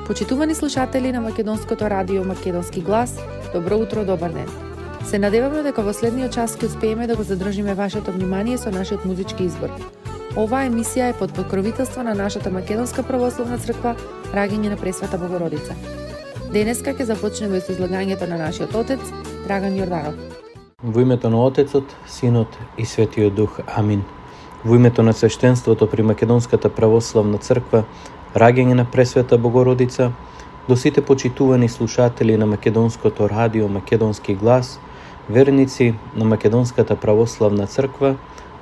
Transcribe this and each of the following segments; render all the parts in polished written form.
Почитувани слушатели на Македонското радио Македонски глас, добро утро, добар ден. Се надеваме дека во следниот час ќе успееме да го задржиме вашето внимание со нашиот музички избор. Оваа емисија е под покровителство на нашата Македонска православна црква Раѓање на Пресвета Богородица. Денеска ќе започнеме со излагањето на нашиот отец Драган Јорданов. Во името на Отецот, Синот и Светиот Дух. Амин. Во името на свештенството при Македонската православна црква Раѓање на Пресвета Богородица, до сите почитувани слушатели на Македонското радио Македонски глас, верници на Македонската православна црква,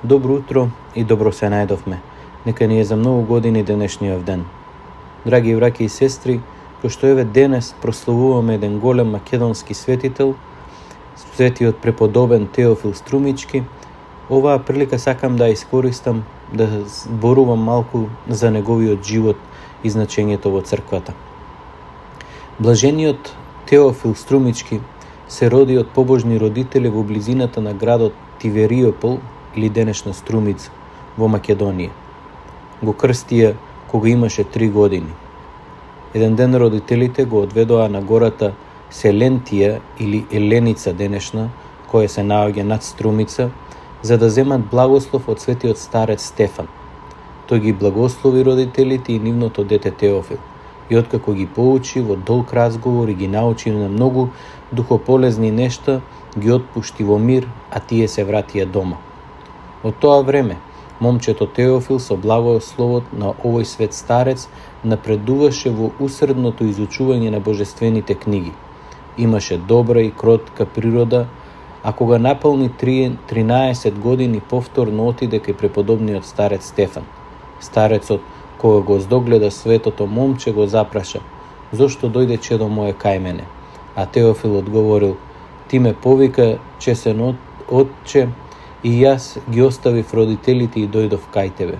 добро утро и добро се најдовме. Нека ни е за многу години денешниот ден. Драги браќи и сестри, пошто еве денес прославуваме еден голем македонски светител, светиот преподобен Теофил Струмички, оваа прилика сакам да искористам да зборувам малку за неговиот живот и значењето во црквата. Блажениот Теофил Струмички се роди од побожни родители во близината на градот Тивериопол или денешна Струмица во Македонија. Го крстија кога имаше 3 години. Еден ден родителите го одведоа на гората Селентија или Еленица денешна, која се наоѓа над Струмица, за да земат благослов од светиот старец Стефан. Тој ги благослови родителите и нивното дете Теофил, и откако ги поучи во долг разговор и ги научи на многу духополезни нешта, ги отпушти во мир, а тие се вратија дома. Од тоа време, момчето Теофил со благословот на овој свет старец напредуваше во усредното изучување на божествените книги. Имаше добра и кротка природа, а кога наполни 13 години повторно отиде кај преподобниот старец Стефан. Старецот, кога го здогледа светото момче, го запраша: "Зошто дојде чедо мое кај мене?" А Теофил одговорил: "Ти ме повика, чесен отче, и јас ги оставив родителите и дојдов кај тебе."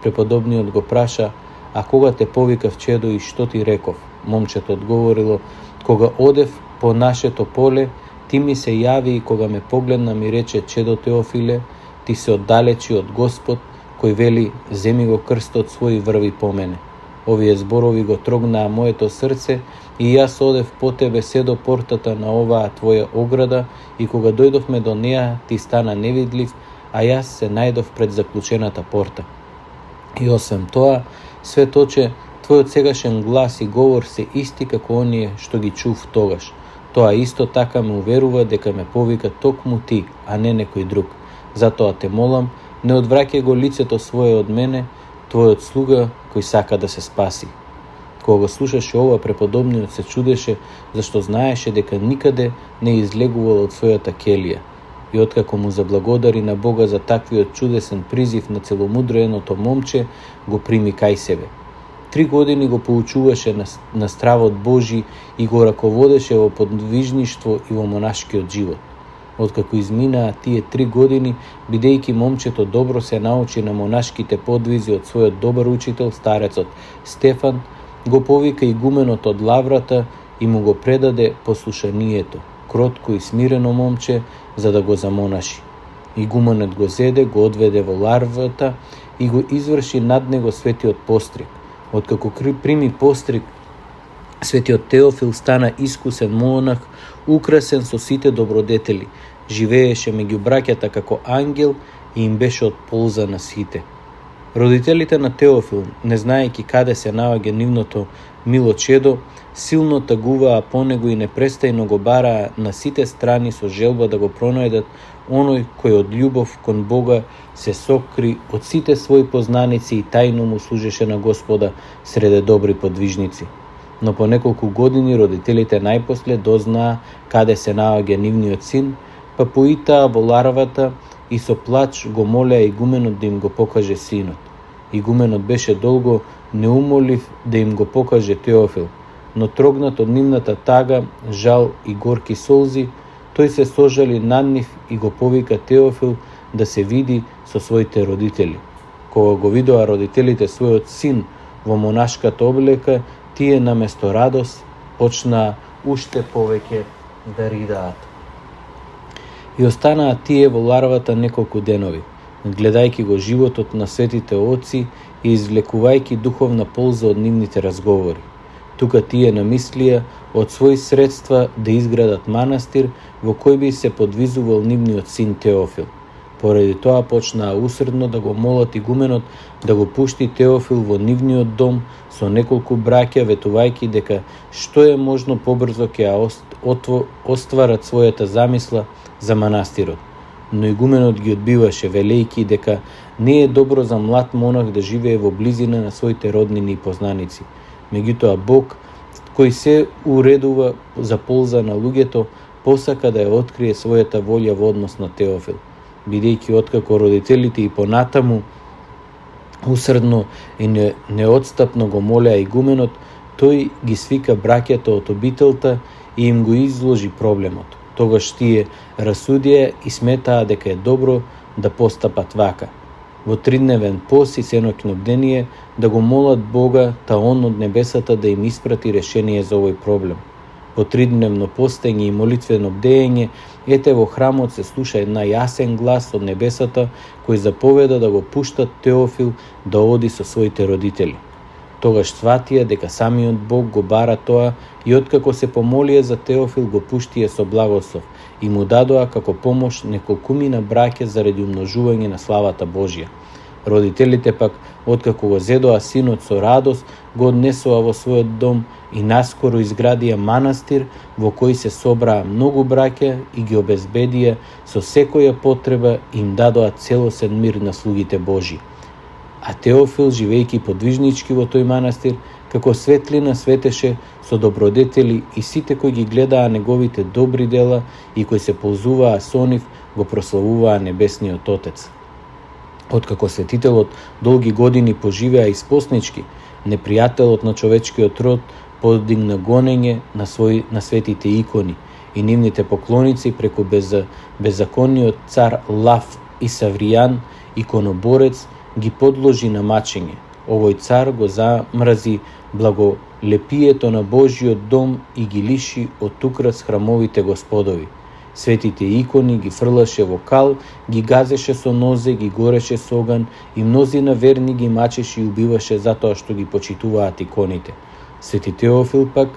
Преподобниот го праша: "А кога те повикав, чедо, и што ти реков?" Момчето одговорило: "Кога одев по нашето поле, ти ми се јави и кога ме погледна ми рече: чедо Теофиле, ти се оддалечи од Господ, кој вели: земи го крстот свој и врви по мене." Овие зборови го трогнаа моето срце и јас одев по тебе се до портата на оваа твоја ограда, и кога дојдовме до неа, ти стана невидлив, а јас се најдов пред заклучената порта. И освен тоа, свет оче, твојот сегашен глас и говор се исти како оние што ги чув тогаш. Тоа исто така ме уверува дека ме повика токму ти, а не некој друг. Затоа те молам, не одвраќај го лицето свое од мене, твојот слуга кој сака да се спаси. Кога го слушаше ова, преподобниот се чудеше, зашто знаеше дека никаде не излегувал од својата келија. И откако му заблагодари на Бога за таквиот чудесен призив на целомудреното момче, го прими кај себе. 3 години го поучуваше на стравот Божи и го раководеше во подвижништво и во монашкиот живот. Откако изминаа тие 3 години, бидејќи момчето добро се научи на монашките подвизи од својот добар учител, старецот Стефан, го повика игуменот од лаврата и му го предаде послушанието, кротко и смирено момче, за да го замонаши. Игуменот го зеде, го одведе во лаврата и го изврши над него светиот постриг. Откако прими постриг, светиот Теофил стана искусен монах, украсен со сите добродетели, живееше меѓу браќата како ангел и им беше од полза на сите. Родителите на Теофил, не знаејќи каде се наоѓа нивното мило чедо, силно тагуваа по него и непрестајно го бараа на сите страни со желба да го пронајдат оној кој од љубов кон Бога се сокри од сите своји познаници и тајно му служеше на Господа среде добри подвижници. Но по неколку години родителите најпосле дознаа каде се наоѓа нивниот син, па поитаа во ларвата и со плач го молеа игуменот да им го покаже синот. Игуменот беше долго неумолив да им го покаже Теофил, но трогнат од нивната тага, жал и горки солзи, тој се сожали над нив и го повика Теофил да се види со своите родители. Кога го видоа родителите својот син во монашката облека, тие наместо радост почнаа уште повеќе да ридаат. И останаа тие во ларвата неколку денови, гледајќи го животот на светите оци и извлекувајќи духовна полза од нивните разговори. Тука тие намислија од своји средства да изградат манастир во кој би се подвизувал нивниот син Теофил. Поради тоа почнаа усредно да го молат игуменот да го пушти Теофил во нивниот дом со неколку браќа, ветувајќи дека што е можно побрзо ќе ја остварат својата замисла за манастирот. Но игуменот ги одбиваше, велејќи дека не е добро за млад монах да живее во близина на своите роднини и познаници. Меѓутоа Бог, кој се уредува за полза на луѓето, посака да ја открие својата волја во однос на Теофил. Бидејќи откако родителите и понатаму усредно и неотстапно го молеа игуменот, тој ги свика браќата од обителта и им го изложи проблемот. Тогаш тие расудија и сметаа дека е добро да постапат вака. Во 3-дневен пост и сеноќно бдение да го молат Бога, та Он од небесата да им испрати решение за овој проблем. По 3-дневно постење и молитвено бдење, ете во храмот се слуша една јасен глас од небесата кој заповеда да го пуштат Теофил да оди со своите родители. Тогаш сватија дека самиот Бог го бара тоа и откако се помолија за Теофил го пуштија со благослов и му дадоа како помош неколкумина браќа заради умножување на славата Божја. Родителите пак, откако го зедоа синот со радост, го однесоа во својот дом и наскоро изградија манастир во кој се собраа многу браќа и ги обезбедија со секоја потреба и им дадоа целосен мир на слугите Божји. А Теофил, живејќи подвижнички во тој манастир, како светлина светеше со добродетели и сите кои ги гледаа неговите добри дела и кои се ползуваа со нив, го прославуваа Небесниот Отец. Откако светителот долги години поживеа испоснички, непријателот на човечкиот род подигна гонење на светите икони и нивните поклоници преку беззаконниот цар Лав и Савријан, иконоборец, ги подложи на мачење. Овој цар го замрази благолепието на Божјиот дом и ги лиши од украс храмовите господови. Светите икони ги фрлаше во кал, ги газеше со нозе, ги гореше со оган и мнозина верни ги мачеше и убиваше затоа што ги почитуваат иконите. Свети Теофил пак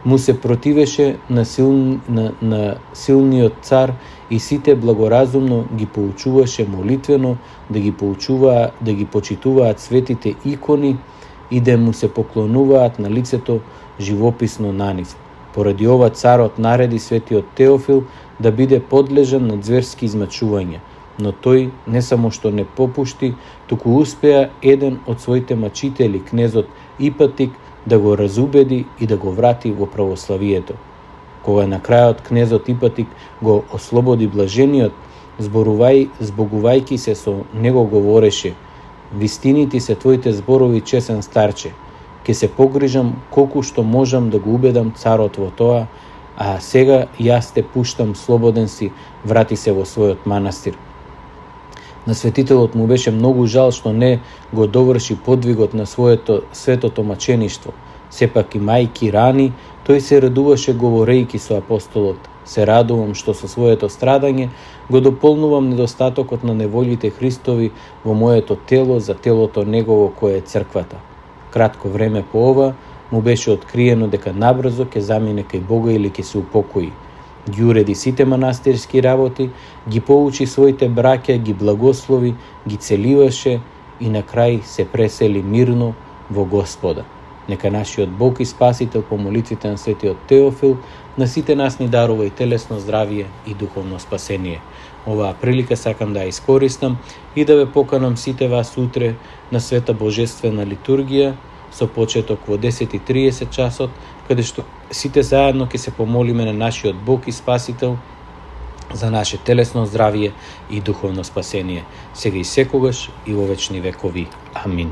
му се противеше на силниот цар и сите благоразумно ги поучуваше молитвено да ги почитуваат светите икони и да му се поклонуваат на лицето живописно на нив. Поради ова царот нареди светиот Теофил да биде подлежан на зверски измачувања, но тој не само што не попушти, туку успеа еден од своите мачители, кнезот Ипатик, да го разубеди и да го врати во православието. Кога на крајот кнезот Ипатик го ослободи блажениот, збогувајќи се со него говореше: "Вистини ти се твоите зборови, чесен старче. Ке се погрижам колку што можам да го убедам царот во тоа, а сега јас те пуштам слободен си, врати се во својот манастир." На светителот му беше многу жал што не го доврши подвигот на своето светото мачеништво. Сепак имајќи рани, тој се радуваше говорејќи со апостолот: "Се радувам што со своето страдање го дополнувам недостатокот на неволите Христови во моето тело за телото негово кое е црквата." Кратко време по ова му беше откриено дека набрзо ќе замине кај Бога или ќе се упокои. Ги уреди сите манастирски работи, ги поучи своите браќа, ги благослови, ги целиваше и на крај се пресели мирно во Господа. Нека нашиот Бог и Спасител по молитвите на светиот Теофил на сите нас ни дарува и телесно здравие и духовно спасение. Оваа прилика сакам да ја искористам и да ве поканам сите вас утре на света божествена литургија со почеток во 10:30 часот, каде што сите заедно ќе се помолиме на нашиот Бог и Спасител за наше телесно здравие и духовно спасение, сега и секогаш и во вечни векови. Амин.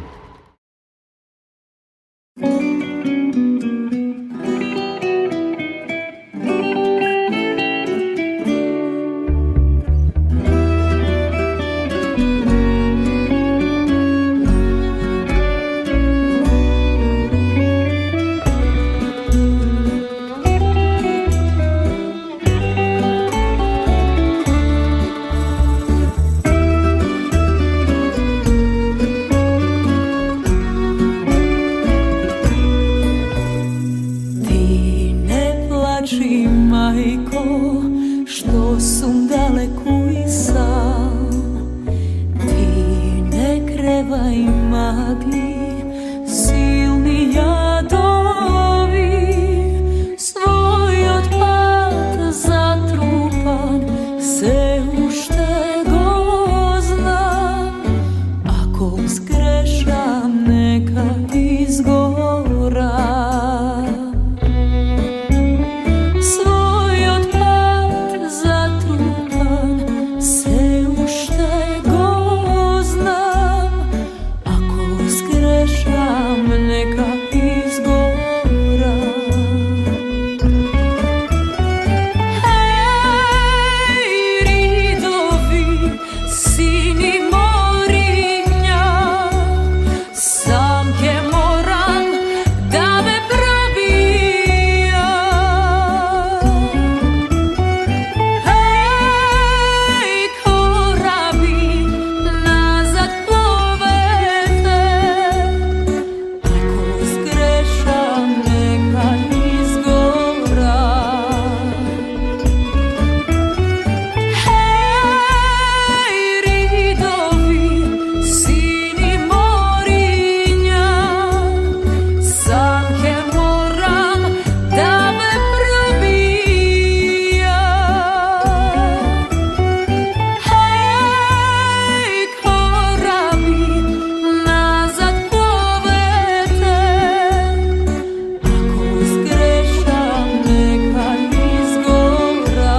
magli, silni jadovi, svojот pad zatrupan, se ušte go znam, ako zgrešam neka izgora. Svojot pad zatrupan, se ušte go znam, ako zgrešam neka izgora. Hej, ridovi, sini morinja, sam ke moram da me probija. Hej, korabi, nazad plovete, ako zgrešam neka izgora. Hej, ridovi, sini morinja, sam ke moram da me probija. Hej, korabi, nazad plovete, ako zgrešam neka izgora.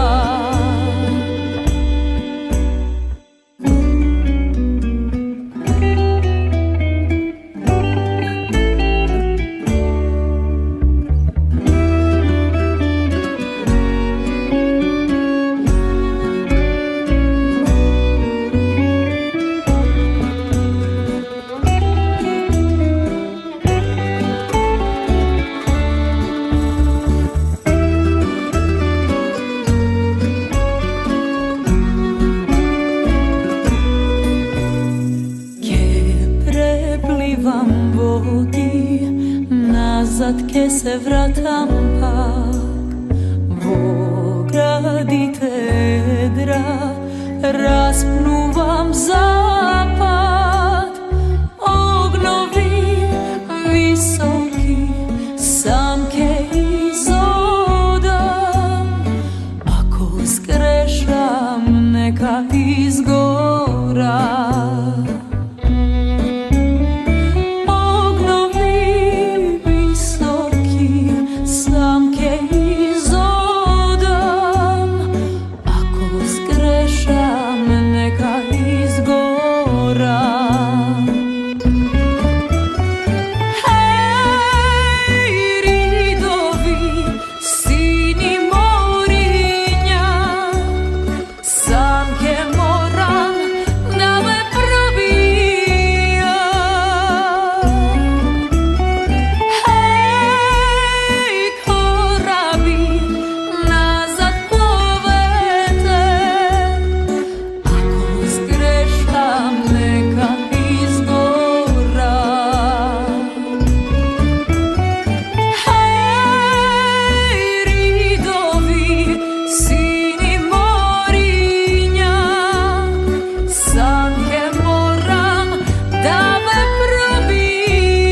Ke preplivam vodi, nazad ke se vratam pak. Vo gradite edra, raspnuvam zapad. Ognovi visoki, sam ke izodam, ako zgrešam neka izgora. Ognovi visoki, sam ke izodam, ako zgrešam neka izgora. Hej, ridovi, sini morinja, sam ke moram da me probija. Hej, korabi, nazad plovete, ako zgrešam neka izgora. Hej, ridovi, sini morinja, sam ke moram da me probija.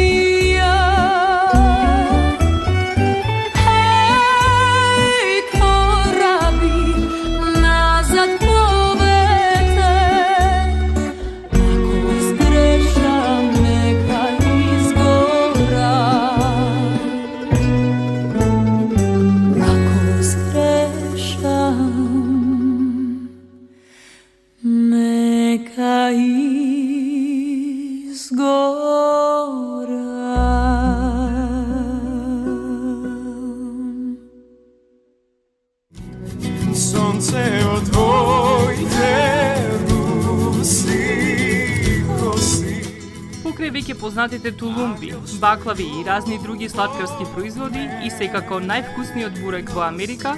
Hej, korabi, nazad plovete, ako zgrešam neka izgora. Ako zgrešam neka izgora. Sonce od tvojte rusi коси. Покрај веќе познатите тулумби, баклави и разни други сладкарски производи и секако највкусниот бурек во Америка,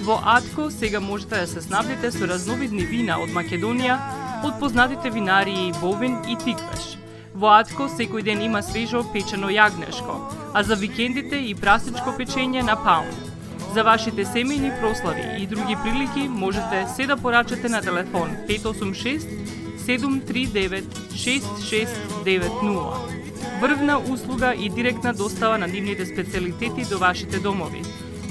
во Атко сега можете да се снабдите со разновидни вина од Македонија, од познатите винарии Бовин и Тиквеш. Во Атко секој ден има свежо печено јагнешко, а за викендите и прасечко печење на паун. За вашите семејни прослави и други прилики можете се да порачате на телефон 586 739 6690. Врвна услуга и директна достава на нивните специјалитети до вашите домови.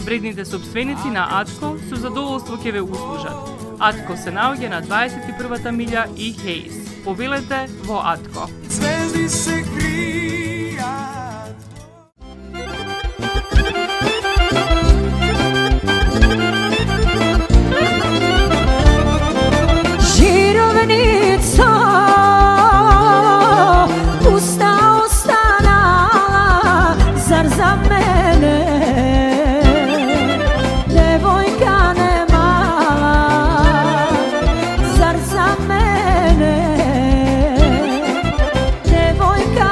Вредните собственици на Атко со задоволство ќе ве услужат. Атко се наоѓа на 21-та милја и Хейс. Повелете во Атко. Звезди се кријат. Žirovnica pusta ostanala, zar za mene devojka ne mala, zar za mene devojka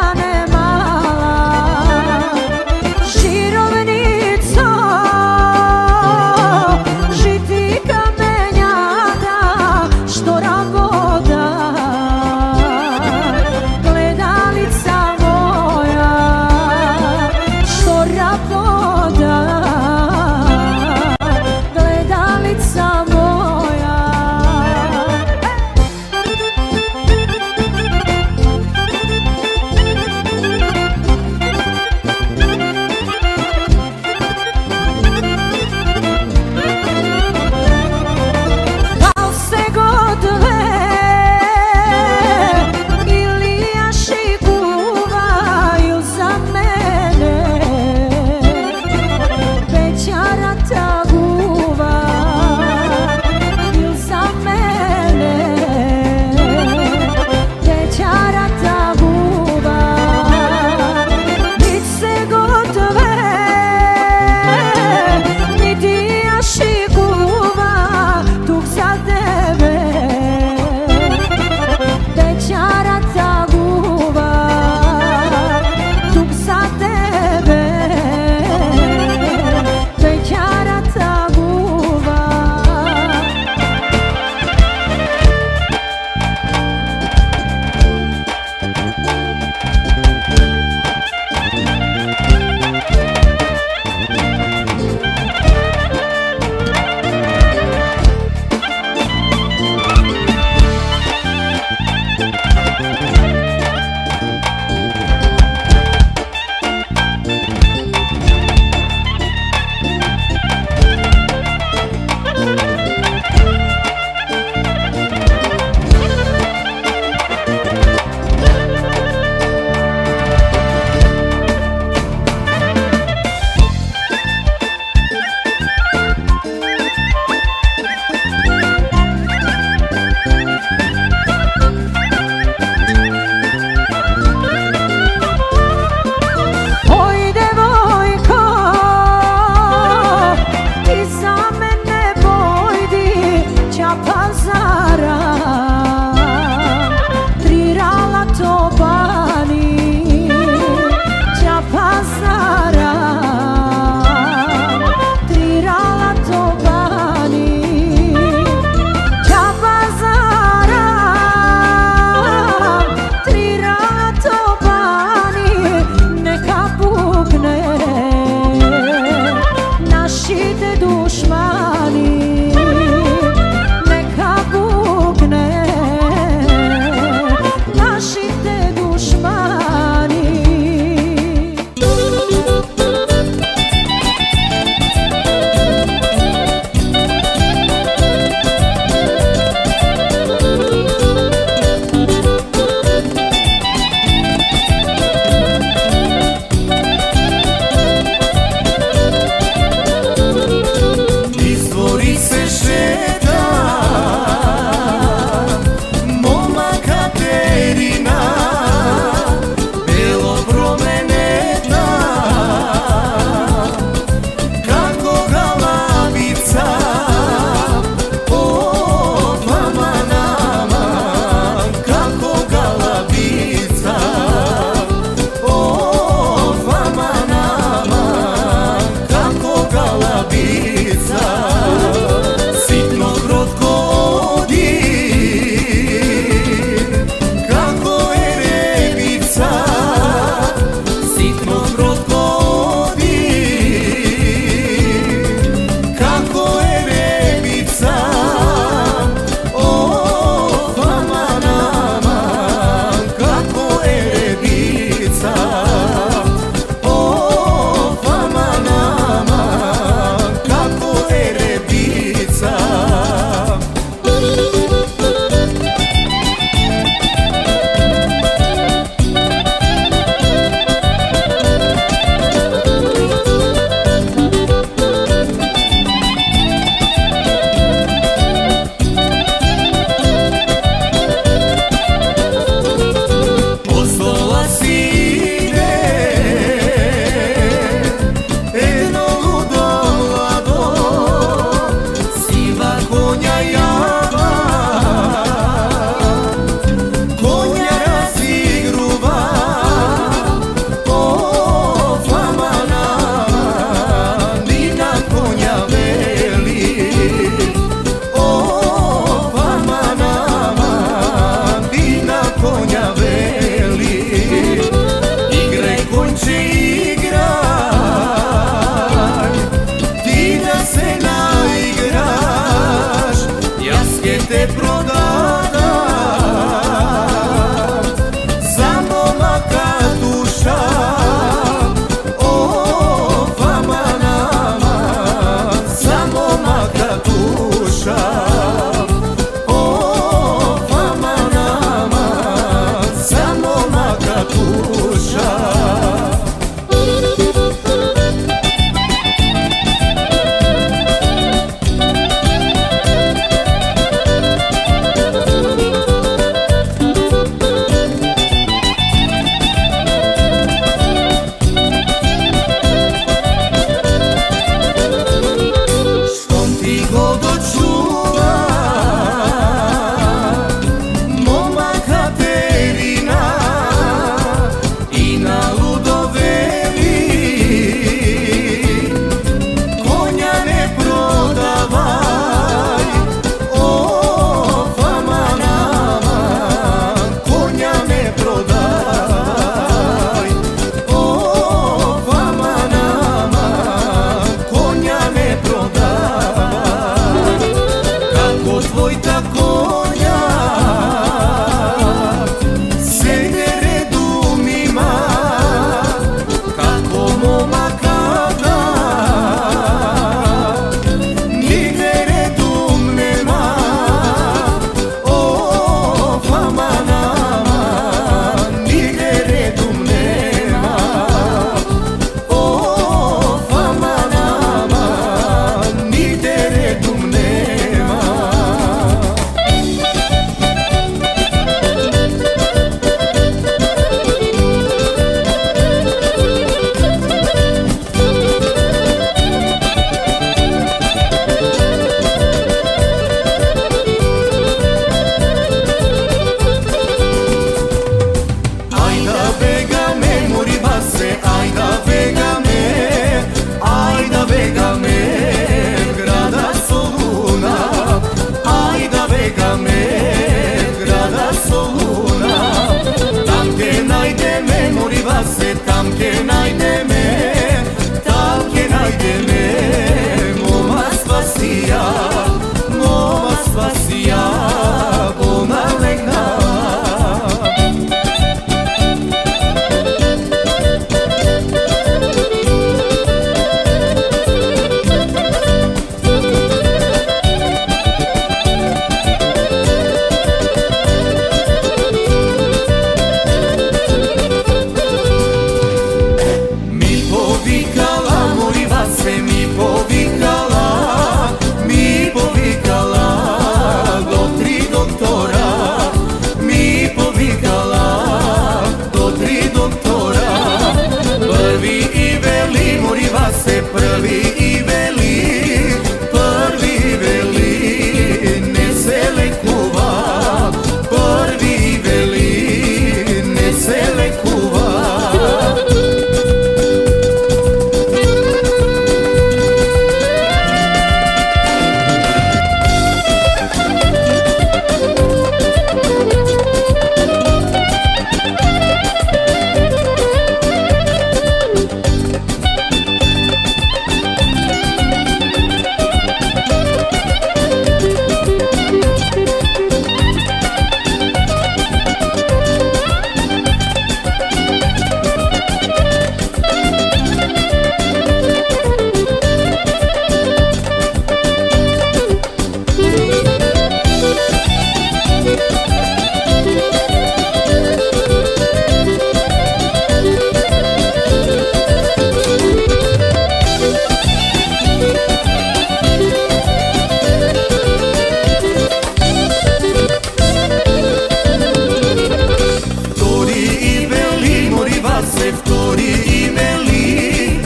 se vtori i veli,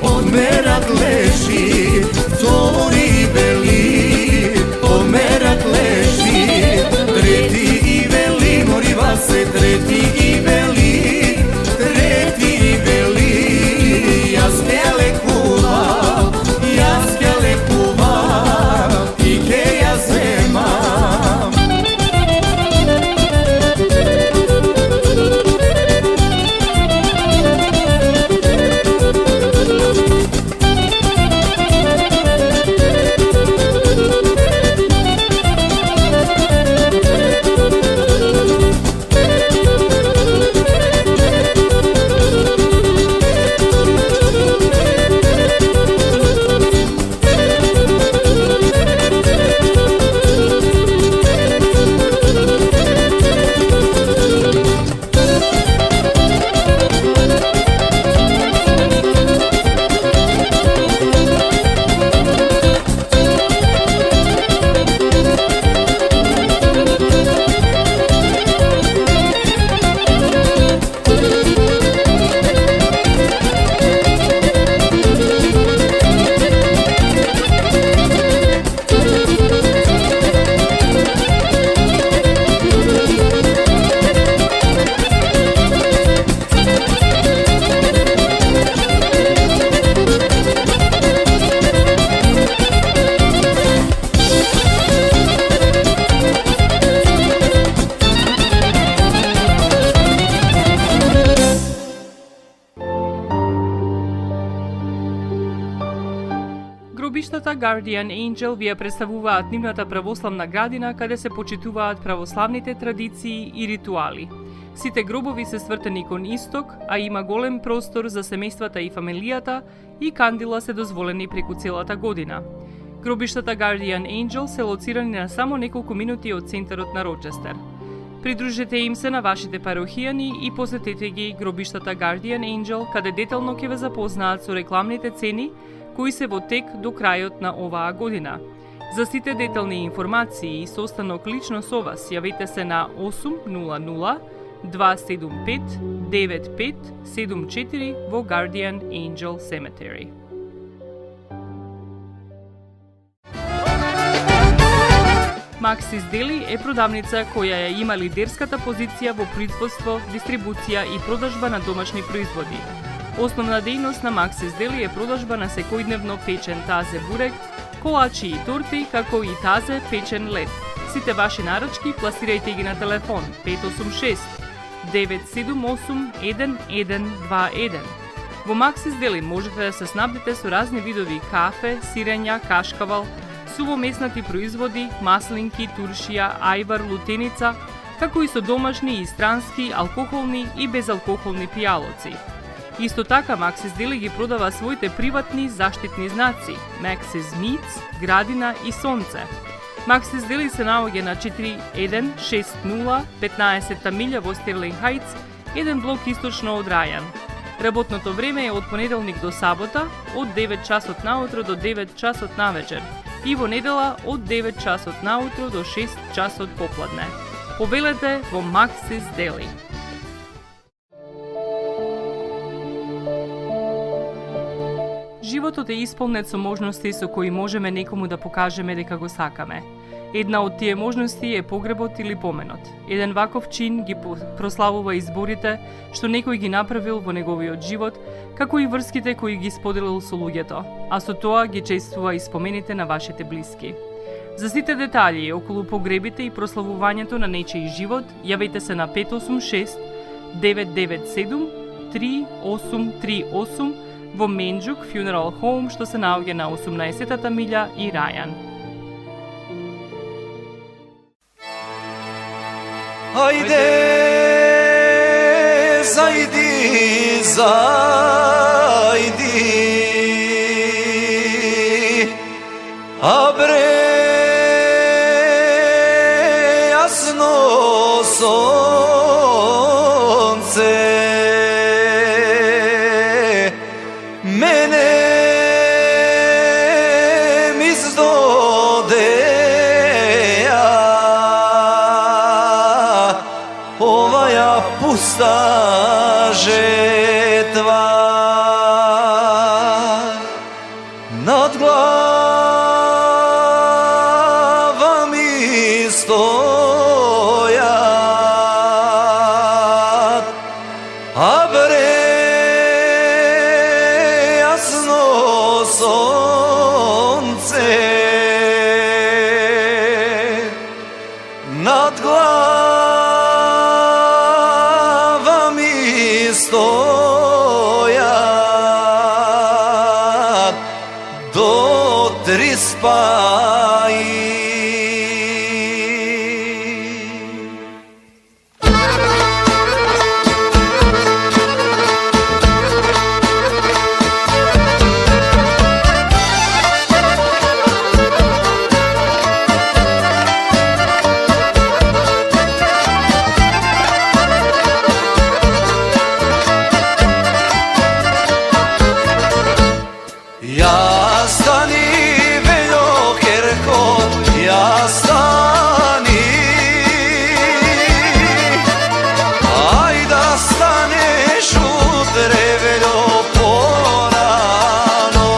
odmerak leži, vtori veli, odmerak leži, treti i veli, moriva se treti i veli, jaz kjale kuva, i ke jaz nemam. Гробиштата Guardian Angel ви ја представуваат нивната православна градина каде се почитуваат православните традиции и ритуали. Сите гробови се свртени кон исток, а има голем простор за семејствата и фамилијата и кандила се дозволени преку целата година. Гробиштата Guardian Angel се лоцирани на само неколку минути од центарот на Рочестер. Придружете им се на вашите парохијани и посетете ги гробиштата Guardian Angel, каде детално ќе ве запознаат со рекламните цени кои се во тек до крајот на оваа година. За сите детални информации и состанок лично со вас, јавете се на 800 275 9574 во Guardian Angel Cemetery. Максис Дели е продавница која ја има лидерската позиција во производство, дистрибуција и продажба на домашни производи. Основна дејност на Максис Дели е продажба на секојдневно печен тазе бурек, колачи и торти, како и тазе печен лед. Сите ваши нарачки пласирајте ги на телефон 586 978 1121. Во Максис Дели можете да се снабдите со разни видови кафе, сирења, кашкавал, сувомеснати производи, маслинки, туршија, ајвар, лутеница, како и со домашни и странски, алкохолни и безалкохолни пијалоци. Исто така, Максис Дели ги продава своите приватни заштитни знаци Maxis Meats, Градина и Сонце. Максис Дели се наоѓа на 4160 15-та милја во Стерлинг Хајтс, еден блок источно од Рајан. Работното време е од понеделник до сабота, од 9 часот наутро до 9 часот навечер и во недела од 9 часот наутро до 6 часот попладне. Повелете во Максис Дели. Животот е исполнет со можности со кои можеме некому да покажеме дека го сакаме. Една од тие можности е погребот или поменот. Еден ваков чин ги прославува изборите што некој ги направил во неговиот живот, како и врските кои ги споделил со луѓето, а со тоа ги чествува и спомените на вашите блиски. За сите детали околу погребите и прославувањето на нечиј живот, јавете се на 586 997 3838 во Менџук Funeral Home, што се наоѓа на 18-та милја и Рајан. Ajde, zajdi, zajdi, a bre jasno sonce mene pusta žetva nad glava mi stojat, a bre jasno sonce nad glava mi stojat, do 3 spaji. Ja stani Veljo Kerko, ja stani, aj da staneš utre Veljo porano,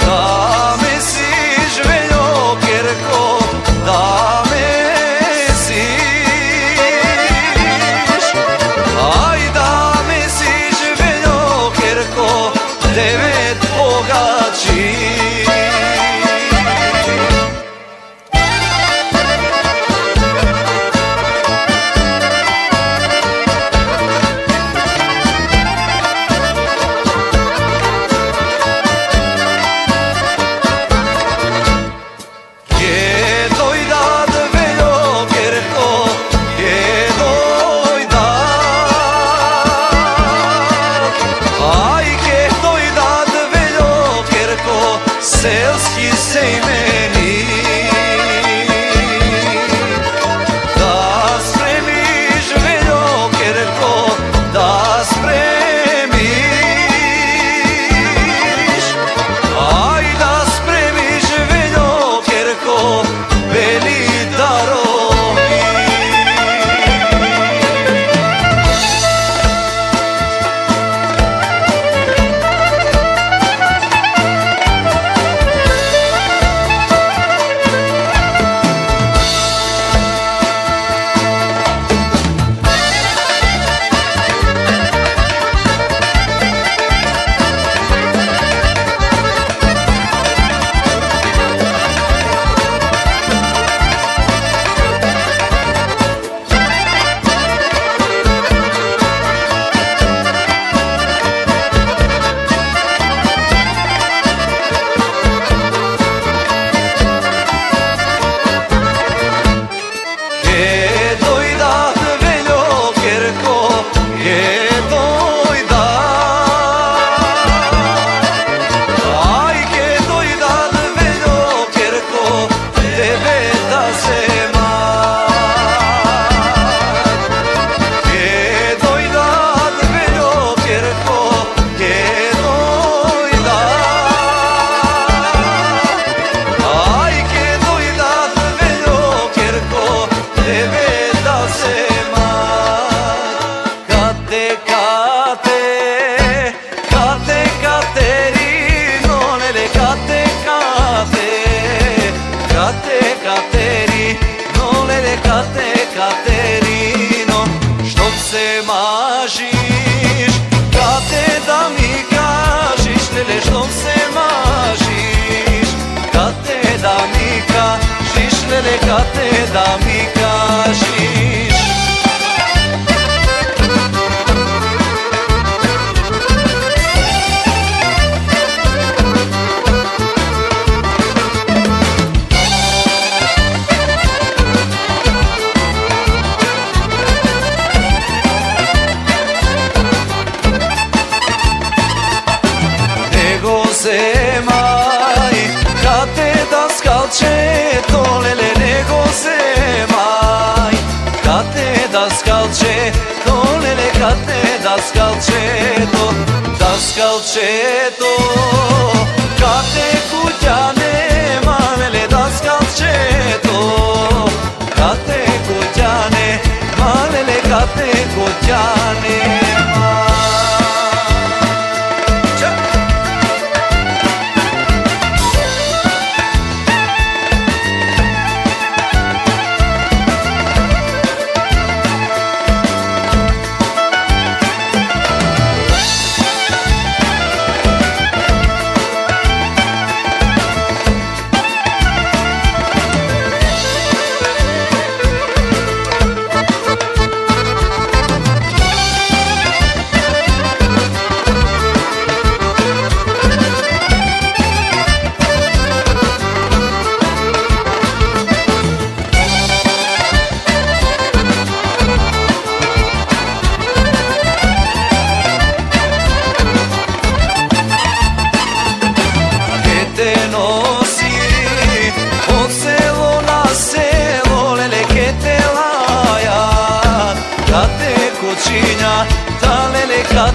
da me siš Veljo Kerko, da me siš, aj da me siš Veljo Kerko, 9 pogači. Gdje dojdat Veljo Kerko, gdje dojdat, aj gdje dojdat Veljo Kerko, selski sejmeni, da spremiš Veljo Kerko, da spremiš, aj da spremiš Veljo Kerko, beli darovi. Gdje dojdat Veljo Kerko, gdje dojdat, aj gdje dojdat Veljo Kerko, tebe da zemat. Gdje dojdat Veljo Kerko, gdje dojdat, aj gdje dojdat Veljo Kerko, tebe da zemat. Kate, kate, kate, Katerino, lele, kate, kate, kate, Katerino, lele, kate, Katerino, što se mažiš, kate da mi kažiš, lele, što se mažiš, kate da mi kažiš, lele, kate da mi kažiš. Nego zemaj, kate da skalčeto, lele, nego zemaj, kate da skalčeto, lele, kate da skalčeto, da skalčeto, kate kuća nema, lele, da skalčeto, kate kuća nema. kad neko tja nema.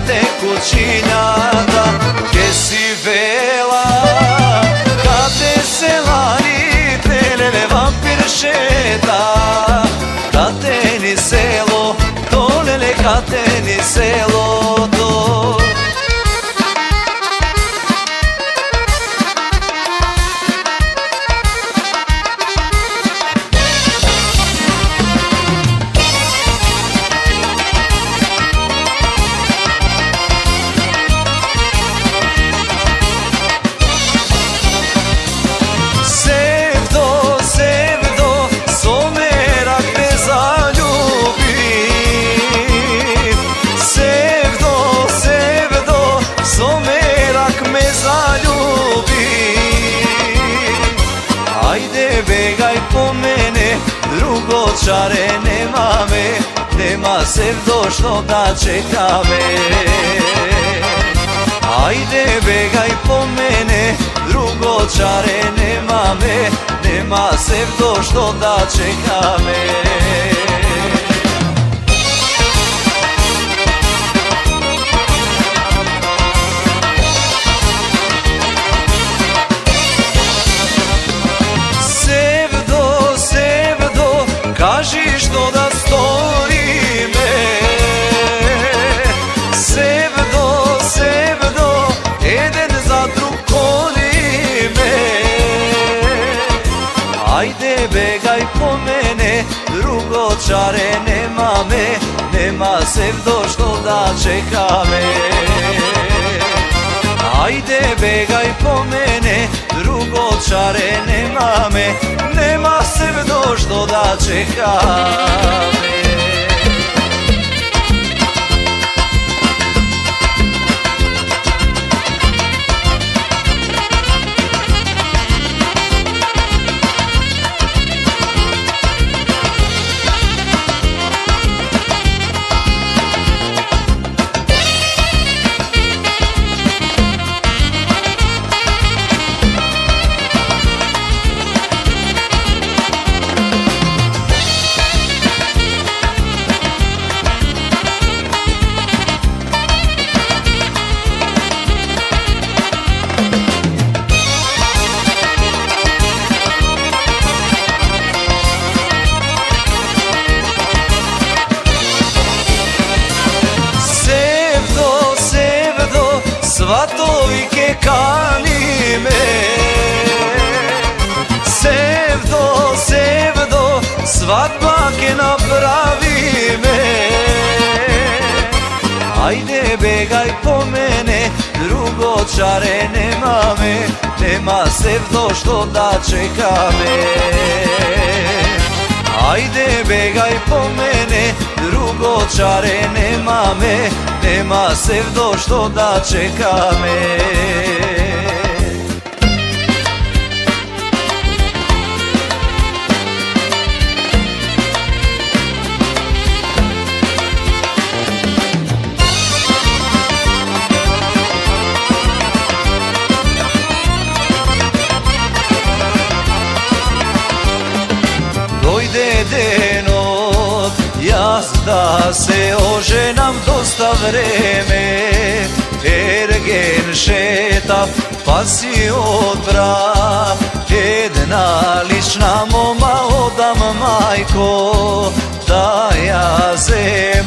Te kućinjada, gdje si vela, kad te se lanite, lele vampir šeta, kad te ni selo, to lele kad te ni selo, to. Čare nema me, nema sevdo što da čeka me. Ajde begaj po mene, drugo čare nema me, nema sevdo što da čeka me. Kaži što da storime, sevdo, sevdo, jedan za drug kolime. Ajde begaj po mene, drugo čare nema me, nema sevdo što da čeka me. Ajde begaj po mene, drugo čare nema me, nema sevdo što da čeka me. Svatovike kani me, sevdo, sevdo, svadbake napravi me. Ajde begaj po mene, drugo čare nema me, nema sevdo što da čeka me. Ajde begaj po mene, drugo čare nema me, nema sevdo što da čeka me. Dojde denot, jaz da se oženam dosta vreme. Ergen šeta, pa si odbra, jedna lična moma odam majko, da ja zem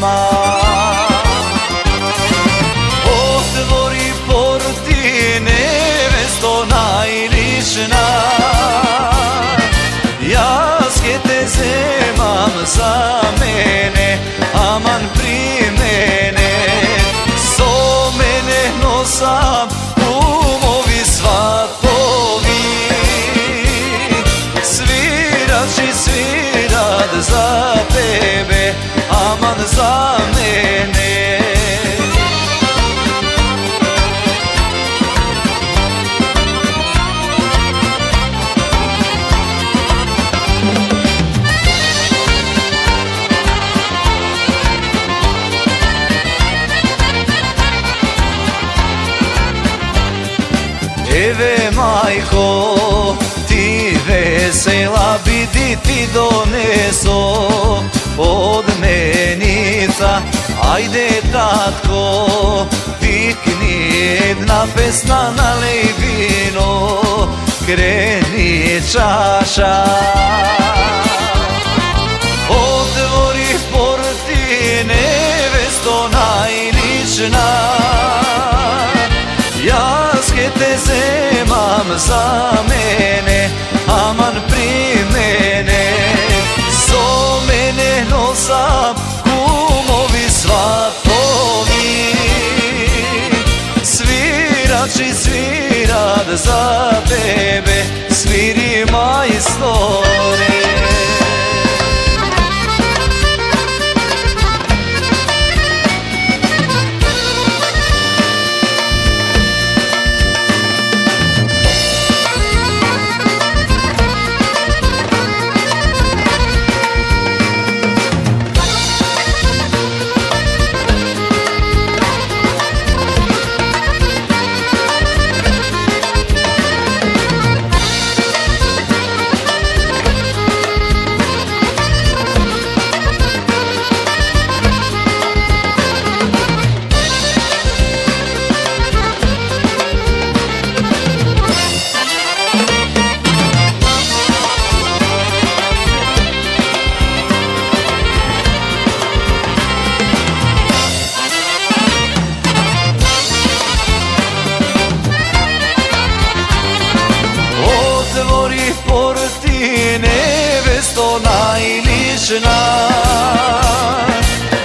za mene, aman pri mene. So mene nosam umovi svatovi, svirat ću svirat za tebe, aman za mene. Eve majko, ti vesela bidi ti doneso od menica. Ajde tatko, vikni jedna pesma, nalej vino, kreni čaša. Otvori porti, nevesto najlična, jaske te zemam za mene, aman pri mene. So mene nosam kumovi svatovi, svirat ću svirat za tebe, sviri majstore.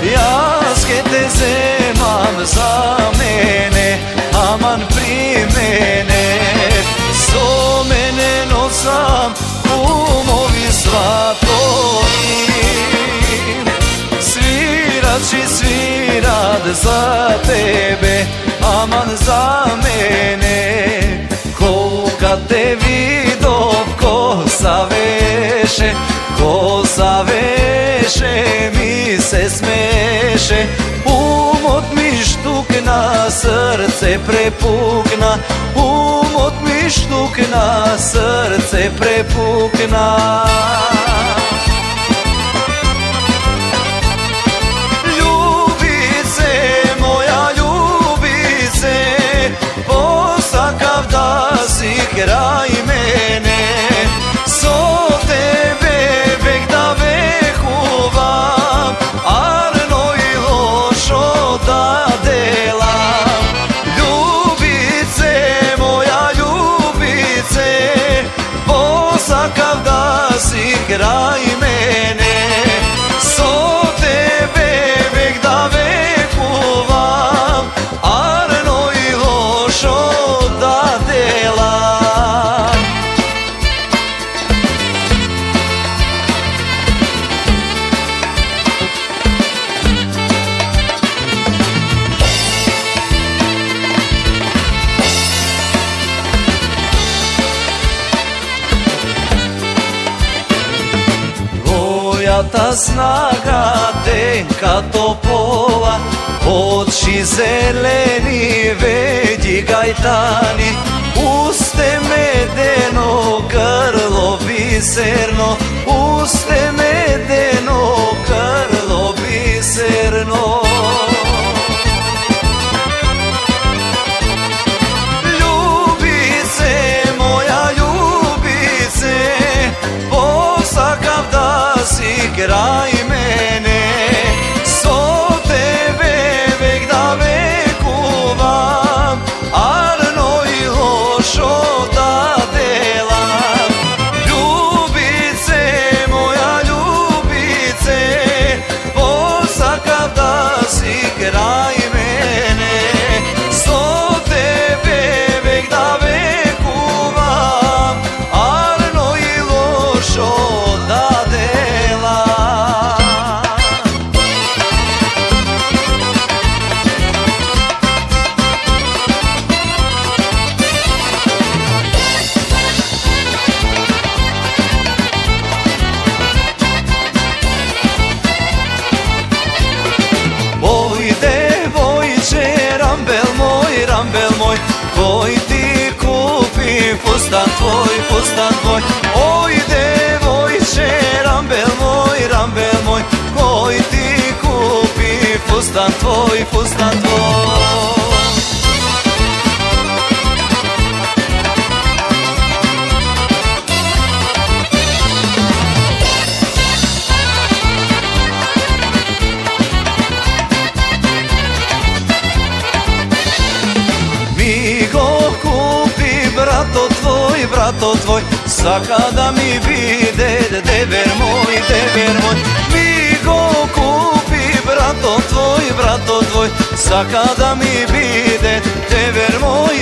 Jaske te zemam za mene, aman pri mene. So mene nosam umovi svatovi, svirat ću svirat za tebe, aman za mene. Ko kad te vidov, kosa veše, kosa veše, mi se smeše. Umot mi štukna, srce prepukna, umot mi štukna, srce prepukna. Ljubice, moja ljubice, posakav da si kraj mene. So tebe vek da vehuvam, arno i lošo da delam. Ljubice, moja ljubice, posakav da si kraj mene. So tebe vek da vehuvam, arno i lošo da delam. Ta snaga tenka topola, oči zeleni, vedi gajtani, uste medeno, grlo biserno, uste medeno, grlo biserno. Ljubice, moja ljubice, posakav da si kraj mene. So tebe vek da vekuvam, arno i lošo da delam. Ljubice, moja ljubice, koji ti kupi fustan tvoj. Oj devojče, rambel moj, koji ti kupi fustan tvoj. Mi go kupi brato tvoj, svaka da mi vide, dever moj. Mi go kupi brato tvoj, svaka da mi vide, dever moj.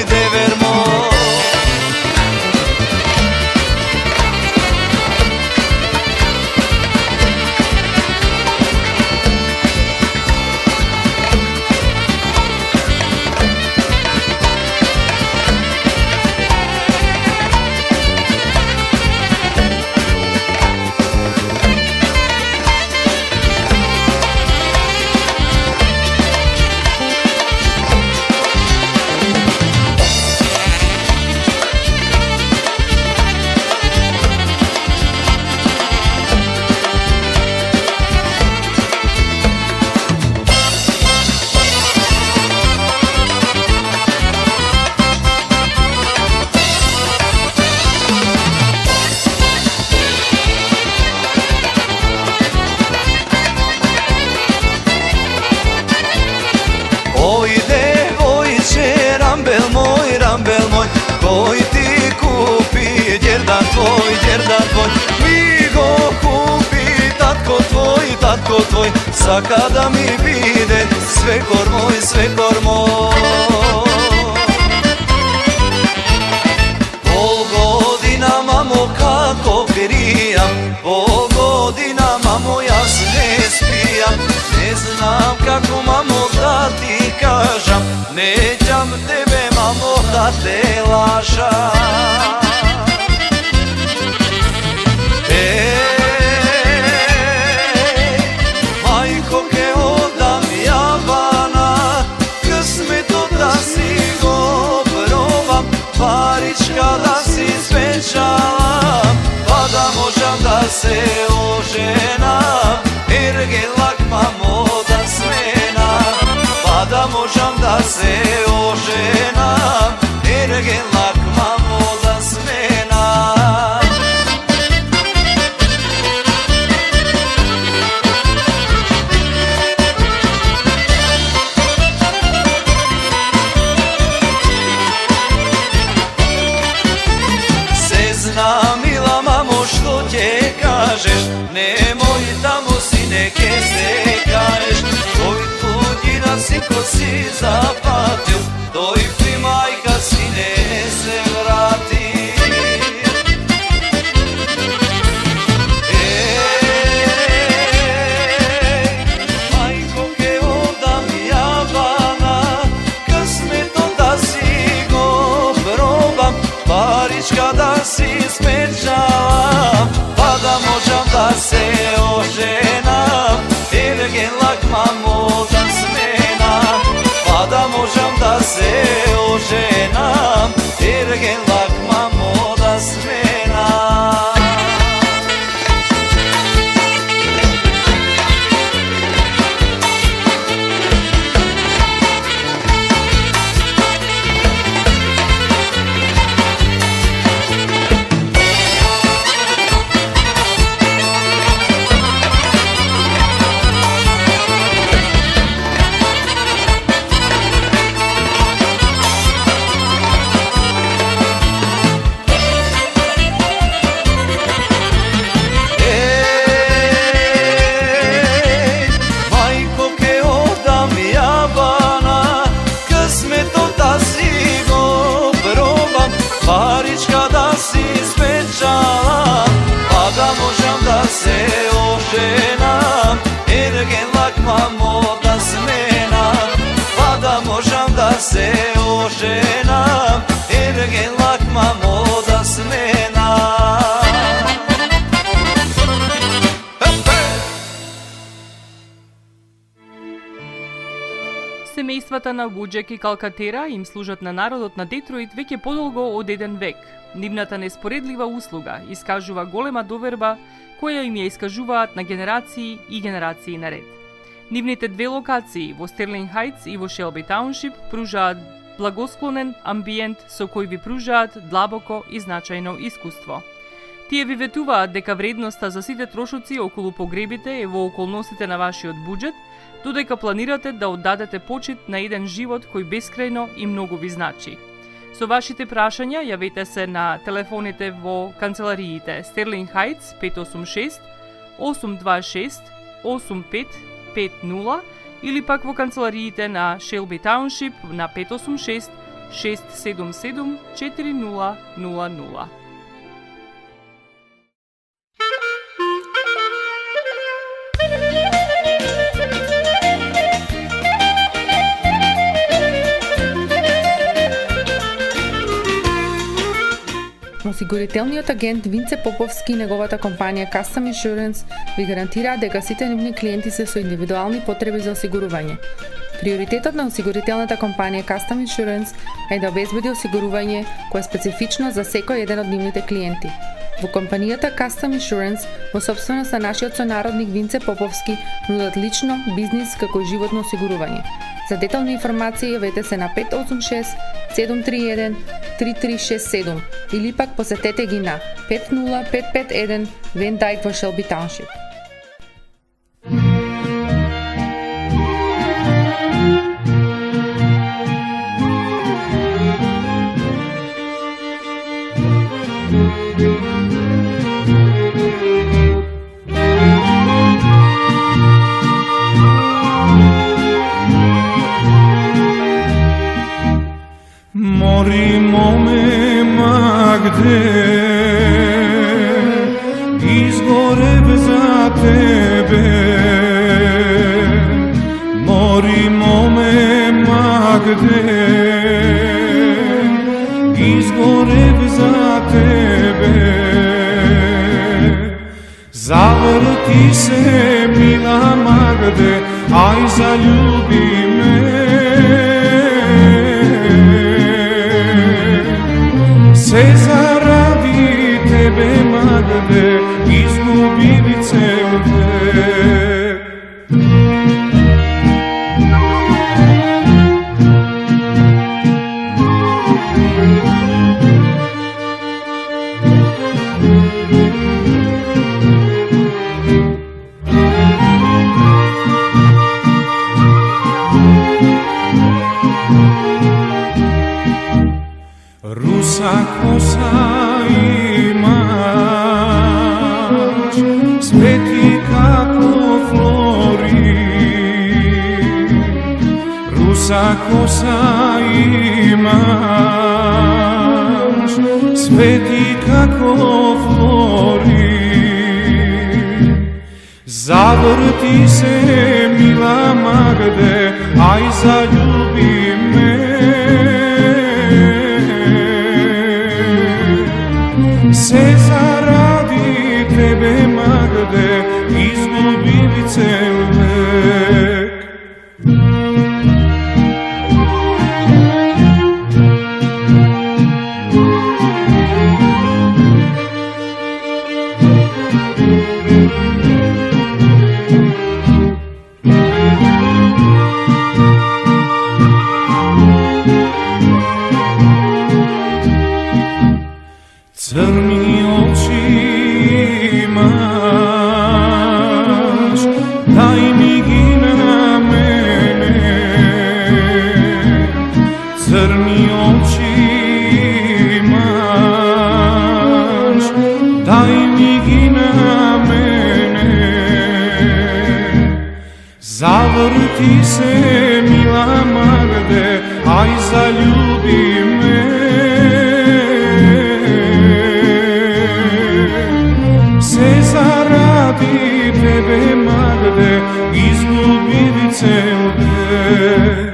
Oj devojče, rambel moj, koji ti kupi djerdan tvoj. Mi go kupi tatko tvoj, svaka da mi vide, svekor moj. Po godinama mamo kako grijam, po godinama ja se ne spijam. Ne znam kako mamo da ti kažam, nećam tebe mamo da te lažam. Majko ke odam javana, kısmeto da si go probam, parička da si spečavam, pa da možam da se oženam, ergelak mamo da smenam, pa da možam da se oženam, ergelak mamo da smenam. Znam mila mamo što će kažeš, nemoj tamo sine ke se kažeš, tvoj tuđina sinko si zapati. Семејствата на Вуџек и Калкатера им служат на народот на Детройт веќе подолго од 1 век. Нивната неспоредлива услуга искажува голема доверба која им ја искажуваат на генерации и генерации наред. Нивните 2 локации во Стерлинг Хајтс и во Шелби Тауншип пружаат благосклонен амбиент со кој ви пружаат длабоко и значајно искуство. Тие ви ветуваат дека вредноста за сите трошоци околу погребите е во околностите на вашиот буџет, додека планирате да оддадете почит на еден живот кој бескрајно и многу ви значи. Со вашите прашања јавете се на телефоните во канцелариите Стерлинг Хајтс 586 826 8550 или пак во канцелариите на Шелби Тауншип на 586 677 4000. Осигурителниот агент Винце Поповски и неговата компанија Custom Insurance ви гарантираат дека сите нивни клиенти се со индивидуални потреби за осигурување. Приоритетот на осигурителната компанија Custom Insurance е да обезбеди осигурување кое е специфично за секој еден од нивните клиенти. Во компанијата Custom Insurance, во собственост на нашиот сонародник Винце Поповски, нудат лично, бизнис како и животно осигурување. За детални информации јавете се на 586 731 3367 или пак посетете ги на 50551 Вен Дайк во Шелби Тауншип. Morimo me Magde, izgoreb za tebe. Morimo me Magde, izgoreb za tebe. Zavrti se mila Magde, aj zaljubi me. Se zaradi tebe Magde izgubi cel vek. Rusa kosa imaš, sveti kako flori. Rusa kosa imaš, sveti kako flori. Zavrti se mila Magde, aj zaljubi me. Se zaradi tebe Magde izgubili cel vek. Crni oči imaš, daj mi gi na mene. Crni oči imaš, daj mi gi na mene. Zavrti se mila Magde, aj zaljubi me. Zaradi tebe Magde izgubili cel vek.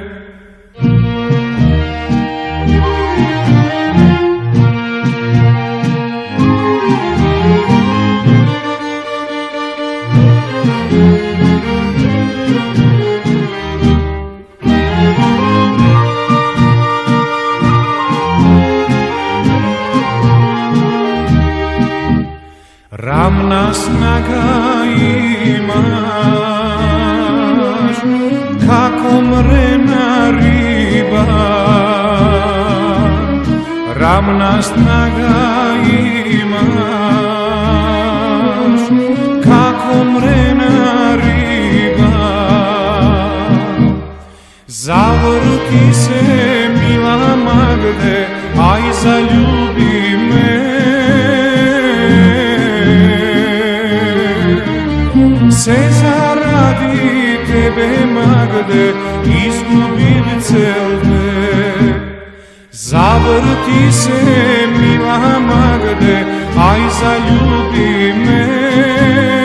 kako mrena riba, ravna snaga imaš, kako mrena riba. Zavrti se, mila Magde, aj zaljubi me. Se zaradi tebe, Magde, izgubim cel vek. Zavrti se, mila Magde, aj zaljubi me.